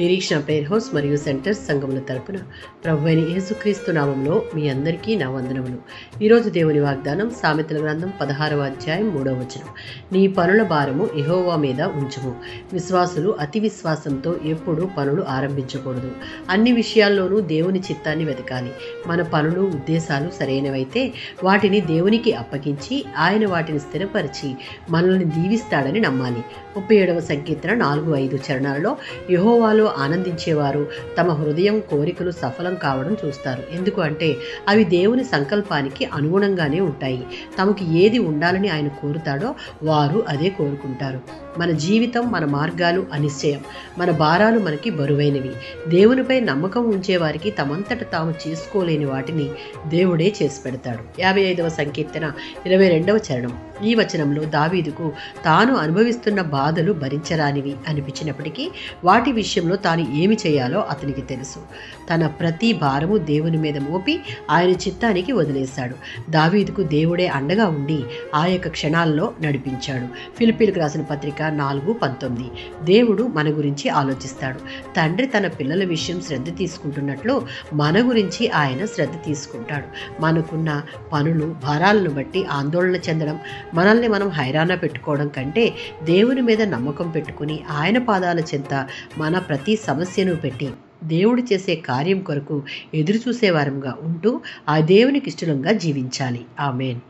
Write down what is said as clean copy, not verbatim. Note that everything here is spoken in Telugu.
నిరీక్షణ ప్రేయర్ హౌస్ మరియు సెంటర్స్ సంఘముల తరపున ప్రభువైన యేసుక్రీస్తు నామంలో మీ అందరికీ నా వందనములు. ఈరోజు దేవుని వాగ్దానం సామెతల గ్రంథం 16వ అధ్యాయం 3వ వచనం. నీ పనుల భారము యెహోవా మీద ఉంచుము. విశ్వాసులు అతి విశ్వాసంతో ఎప్పుడూ పనులు ఆరంభించకూడదు. అన్ని విషయాల్లోనూ దేవుని చిత్తాన్ని వెతకాలి. మన పనులు ఉద్దేశాలు సరైనవైతే వాటిని దేవునికి అప్పగించి ఆయన వాటిని స్థిరపరిచి మనల్ని దీవిస్తాడని నమ్మాలి. 37వ సంకీర్తన 4-5 చరణాలలో యెహోవాలో ఆనందించేవారు తమ హృదయం కోరికలు సఫలం కావడం చూస్తారు. ఎందుకు అంటే అవి దేవుని సంకల్పానికి అనుగుణంగానే ఉంటాయి. తమకు ఏది ఉండాలని ఆయన కోరుతాడో వారు అదే కోరుకుంటారు. మన జీవితం, మన మార్గాలు అనిశ్చయం. మన భారాలు మనకి బరువైనవి. దేవునిపై నమ్మకం ఉంచే వారికి తమంతట తాము చేసుకోలేని వాటిని దేవుడే చేసి పెడతాడు. 55వ సంకీర్తన 22వ చరణం. ఈ వచనంలో దావీదుకు తాను అనుభవిస్తున్న బాధలు భరించరానివి అనిపించినప్పటికీ వాటి విషయంలో తాను ఏమి చేయాలో అతనికి తెలుసు. తన ప్రతి భారము దేవుని మీద మోపి ఆయన చిత్తానికి వదిలేశాడు. దావీదుకు దేవుడే అండగా ఉండి ఆ యొక్క క్షణాల్లో నడిపించాడు. ఫిలిప్పీలకు రాసిన పత్రిక 4:19. దేవుడు మన గురించి ఆలోచిస్తాడు. తండ్రి తన పిల్లల విషయం శ్రద్ధ తీసుకుంటున్నట్లు మన గురించి ఆయన శ్రద్ధ తీసుకుంటాడు. మనకున్న పనులు, భారాలను బట్టి ఆందోళన చెందడం, మనల్ని మనం హైరాణ పెట్టుకోవడం కంటే దేవుని మీద నమ్మకం పెట్టుకుని ఆయన పాదాల చెంత మన ప్రతి సమస్యను పెట్టి దేవుడు చేసే కార్యం కొరకు ఎదురు చూసేవారంగా ఉంటూ ఆ దేవునికి ఇష్టంగా జీవించాలి. ఆమేన్.